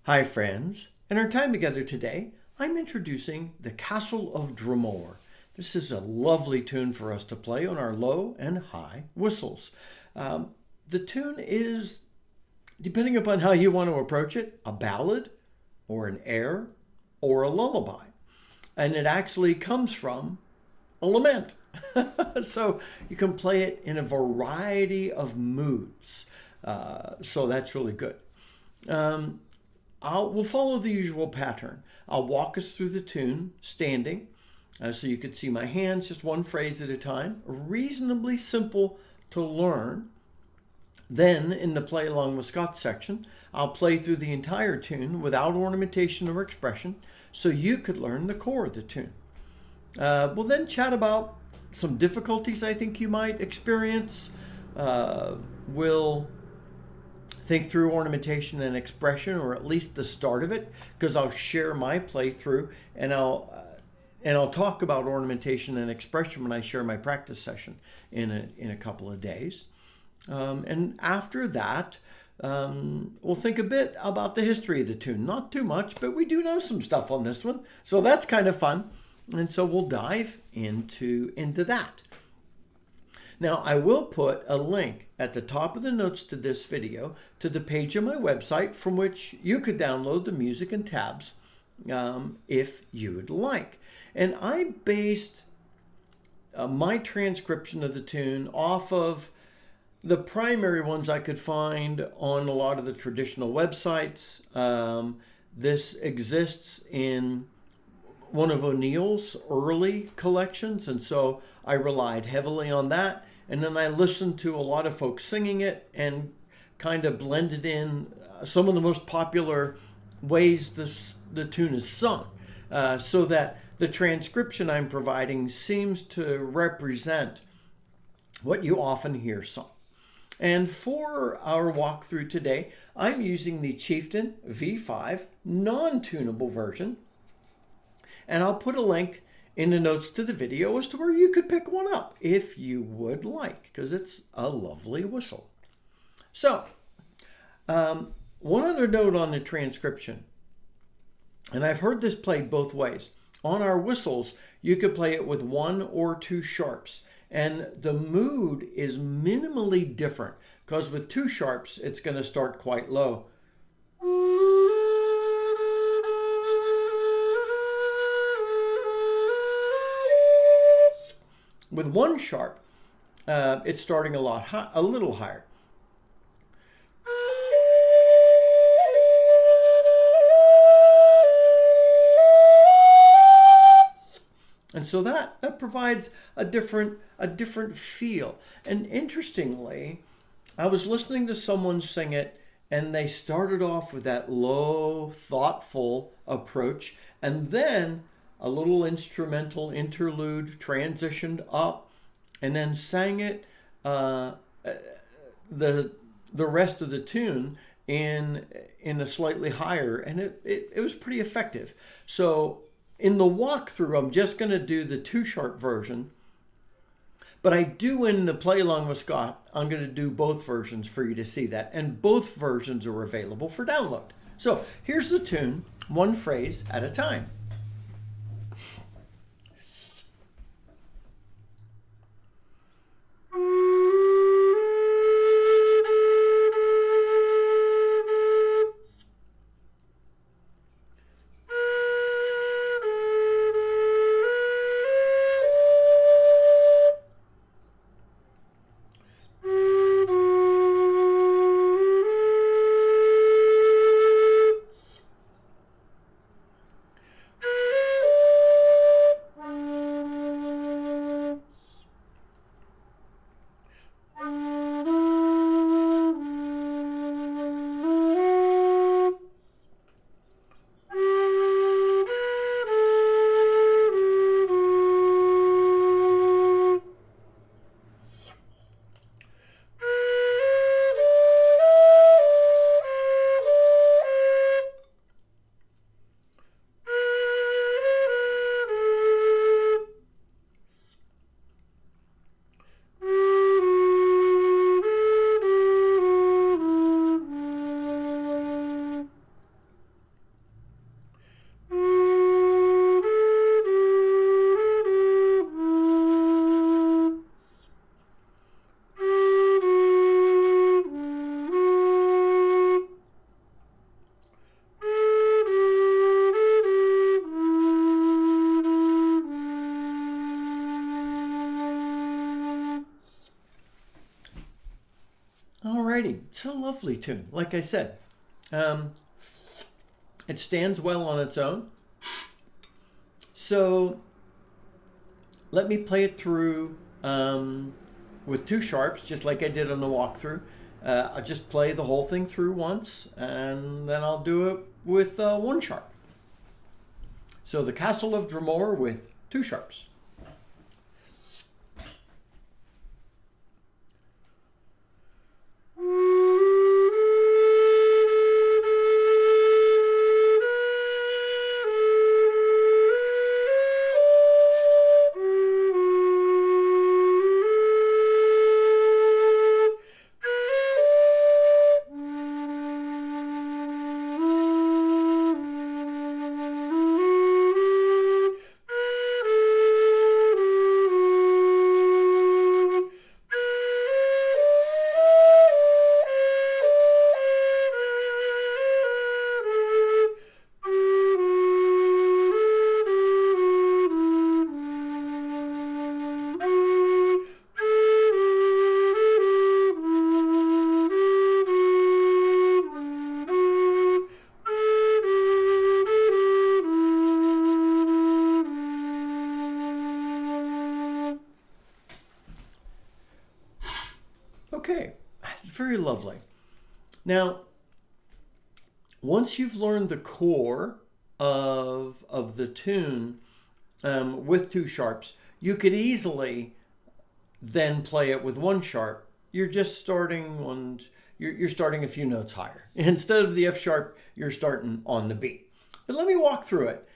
Hi friends, in our time together today, I'm introducing the Castle of Dromore. This is a lovely tune for us to play on our low and high whistles. The tune is, depending upon how you want to approach it, a ballad or an air or a lullaby. And it actually comes from a lament. So you can play it in a variety of moods. So that's really good. We'll follow the usual pattern. I'll walk us through the tune standing so you can see my hands, just one phrase at a time. Reasonably simple to learn. Then in the play along with Scott section, I'll play through the entire tune without ornamentation or expression so you could learn the core of the tune. We'll then chat about some difficulties I think you might experience. We'll think through ornamentation and expression, or at least the start of it, because I'll share my playthrough and I'll talk about ornamentation and expression when I share my practice session in a couple of days. And after that, we'll think a bit about the history of the tune. Not too much, but we do know some stuff on this one, so that's kind of fun. And so we'll dive into that. Now, I will put a link at the top of the notes to this video to the page of my website from which you could download the music and tabs if you would like. And I based my transcription of the tune off of the primary ones I could find on a lot of the traditional websites. This exists in one of O'Neill's early collections, and so I relied heavily on that. And then I listened to a lot of folks singing it and kind of blended in some of the most popular ways the tune is sung, so that the transcription I'm providing seems to represent what you often hear sung. And for our walkthrough today, I'm using the Chieftain V5 non-tunable version. And I'll put a link in the notes to the video as to where you could pick one up if you would like, because it's a lovely whistle. So, one other note on the transcription, and I've heard this played both ways. On our whistles, you could play it with 1 or 2 sharps, and the mood is minimally different, because with 2 sharps, it's going to start quite low. With 1 sharp, it's starting a little higher. And so that provides a different feel. And interestingly, I was listening to someone sing it, and they started off with that low, thoughtful approach, and then a little instrumental interlude transitioned up, and then sang it the rest of the tune in a slightly higher, and it was pretty effective. So in the walkthrough, I'm just going to do the 2 sharp version, but I do in the play along with Scott, I'm going to do both versions for you to see that, and both versions are available for download. So here's the tune, one phrase at a time. it's a lovely tune. Like I said, it stands well on its own. So let me play it through with 2 sharps, just like I did on the walkthrough. I'll just play the whole thing through once, and then I'll do it with 1 sharp. So the Castle of Dromore with 2 sharps. Okay, very lovely. Now, once you've learned the core of the tune with 2 sharps, you could easily then play it with 1 sharp. You're just starting you're starting a few notes higher. Instead of the F sharp, you're starting on the B. But let me walk through it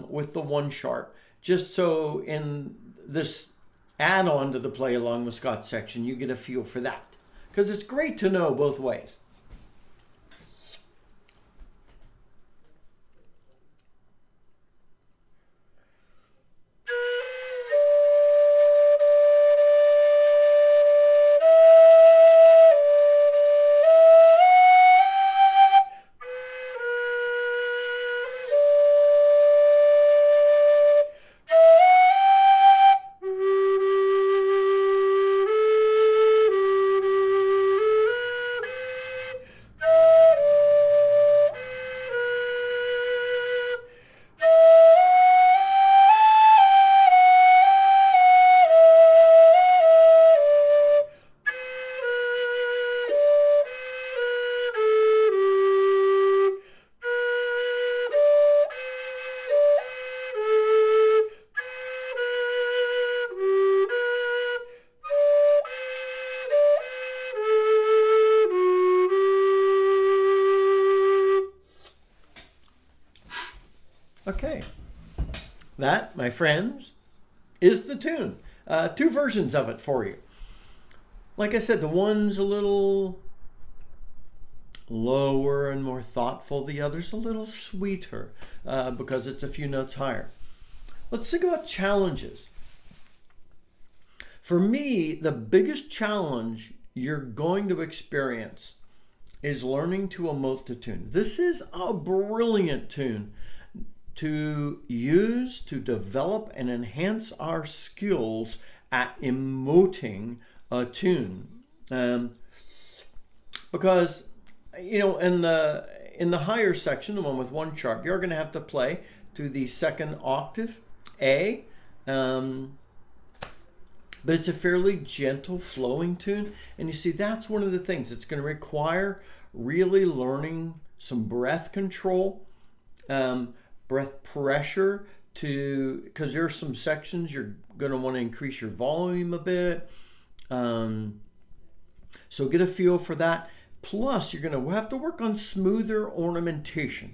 with the 1 sharp, just so in this add-on to the play along with Scott section, you get a feel for that. Because it's great to know both ways. Okay, that, my friends, is the tune. 2 versions of it for you. Like I said, the one's a little lower and more thoughtful. The other's a little sweeter because it's a few notes higher. Let's think about challenges. For me, the biggest challenge you're going to experience is learning to emote the tune. This is a brilliant tune to use to develop and enhance our skills at emoting a tune. Because, you know, in the higher section, the one with 1 sharp, you're going to have to play to the 2nd octave, A. But it's a fairly gentle flowing tune. And you see, that's one of the things. It's going to require really learning some breath control, breath pressure, because there are some sections you're going to want to increase your volume a bit. So get a feel for that. Plus, you're going to have to work on smoother ornamentation.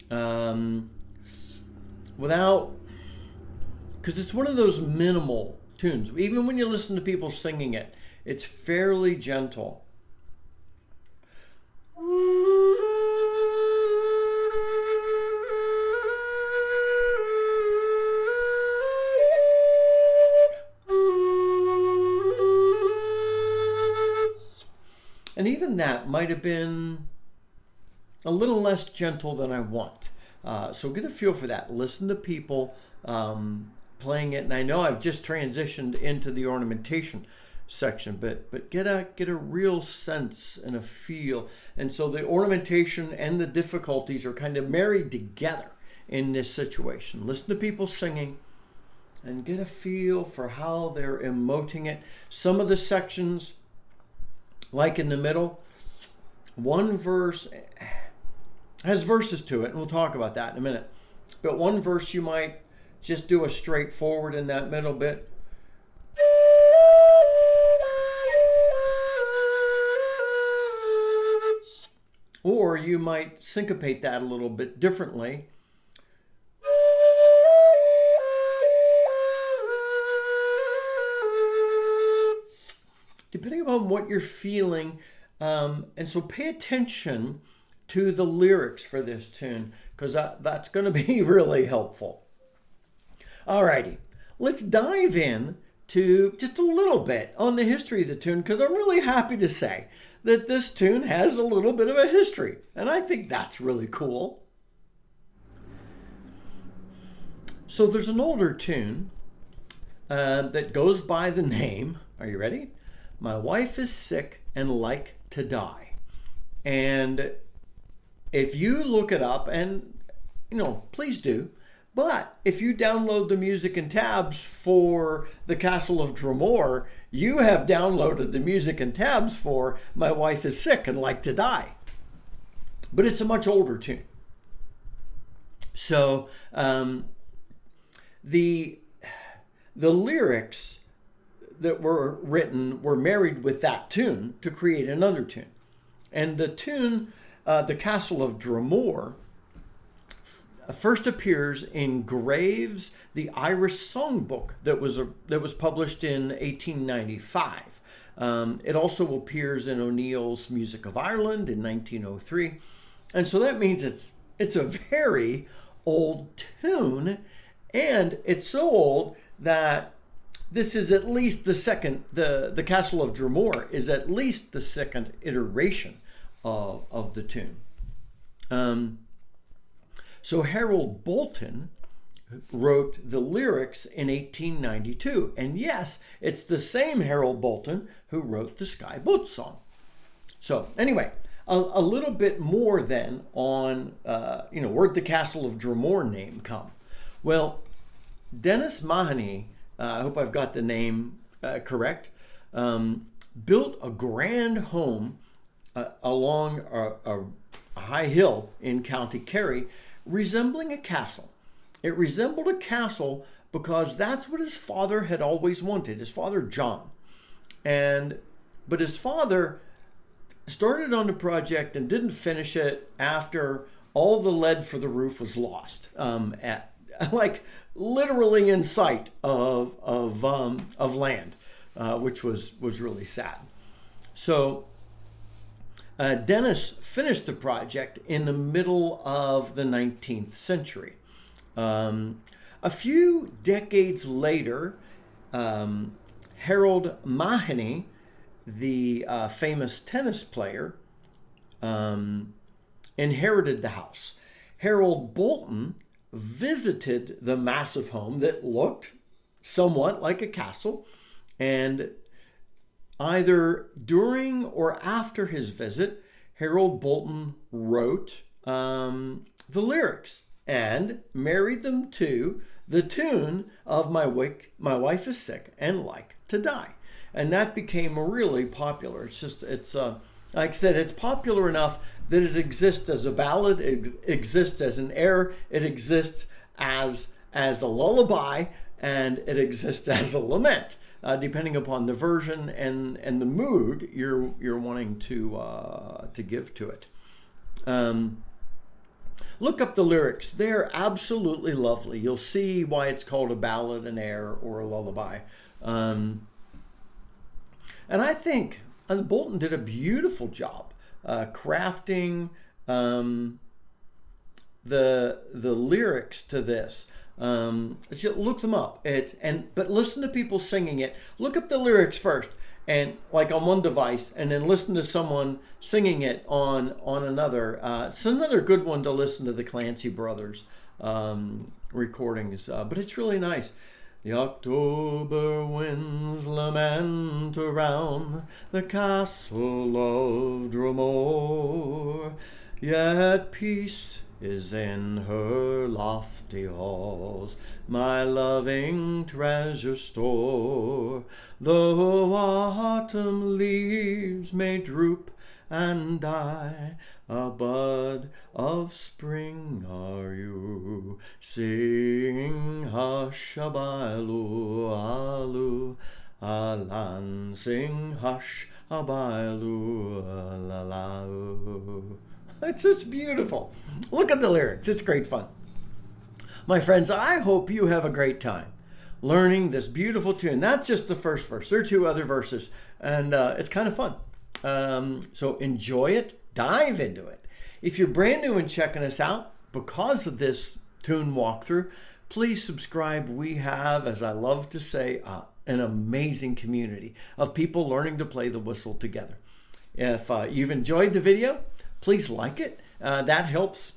Because it's one of those minimal tunes. Even when you listen to people singing it, it's fairly gentle. And even that might have been a little less gentle than I want. So get a feel for that. Listen to people playing it. And I know I've just transitioned into the ornamentation. section, but get a real sense and a feel. And so the ornamentation and the difficulties are kind of married together in this situation. Listen to people singing and get a feel for how they're emoting it. Some of the sections, like in the middle, one verse has verses to it, and we'll talk about that in a minute. But one verse you might just do a straightforward in that middle bit. Or you might syncopate that a little bit differently. Depending upon what you're feeling. And so pay attention to the lyrics for this tune, because that's going to be really helpful. Alrighty, let's dive in to just a little bit on the history of the tune, because I'm really happy to say that this tune has a little bit of a history, and I think that's really cool. So there's an older tune that goes by the name, are you ready? My wife is sick and like to die. And if you look it up, and please do, but if you download the music and tabs for the Castle of Dromore, you have downloaded the music and tabs for My Wife is Sick and Like to Die. But it's a much older tune. So the lyrics that were written were married with that tune to create another tune. And the tune, the Castle of Dromore, first appears in Graves' The Irish Songbook that was published in 1895. It also appears in O'Neill's Music of Ireland in 1903. And so that means it's a very old tune, and it's so old that this is at least the second, the Castle of Dromore is at least the second iteration of the tune. So Harold Bolton wrote the lyrics in 1892. And yes, it's the same Harold Bolton who wrote the Sky Boat Song. So anyway, a little bit more then on, where'd the Castle of Dromore name come? Well, Dennis Mahoney, I hope I've got the name correct, built a grand home along a high hill in County Kerry, resembling a castle. It resembled a castle because that's what his father had always wanted, his father John. But his father started on the project and didn't finish it after all the lead for the roof was lost, literally in sight of land, which was really sad. So Dennis finished the project in the middle of the 19th century. A few decades later, Harold Mahoney, the famous tennis player, inherited the house. Harold Bolton visited the massive home that looked somewhat like a castle, and either during or after his visit, Harold Bolton wrote the lyrics and married them to the tune of My Wife is Sick and Like to Die. And that became really popular. It's like I said, it's popular enough that it exists as a ballad, it exists as an air, it exists as a lullaby, and it exists as a lament, depending upon the version and the mood you're wanting to give to it. Look up the lyrics. They're absolutely lovely. You'll see why it's called a ballad, an air, or a lullaby. And I think Bolton did a beautiful job crafting the lyrics to this. Look them up. But listen to people singing it. Look up the lyrics first, and like on one device, and then listen to someone singing it on another. It's another good one to listen to the Clancy Brothers recordings, but it's really nice. The October winds lament around the Castle of Dromore, yet peace is in her lofty halls, my loving treasure store. Though autumn leaves may droop and die, a bud of spring are you. Sing hush-a-by-lu, alu, alan, sing hush-a-by-lu, la-la. It's just beautiful. Look at the lyrics. It's great fun. My friends, I hope you have a great time learning this beautiful tune. That's just the first verse. There are 2 other verses, and it's kind of fun. So enjoy it. Dive into it. If you're brand new and checking us out because of this tune walkthrough, please subscribe. We have, as I love to say, an amazing community of people learning to play the whistle together. If you've enjoyed the video, please like it. That helps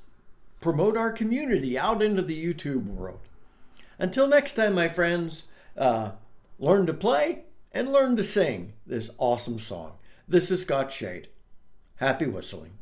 promote our community out into the YouTube world. Until next time, my friends, learn to play and learn to sing this awesome song. This is Scott Shade. Happy whistling.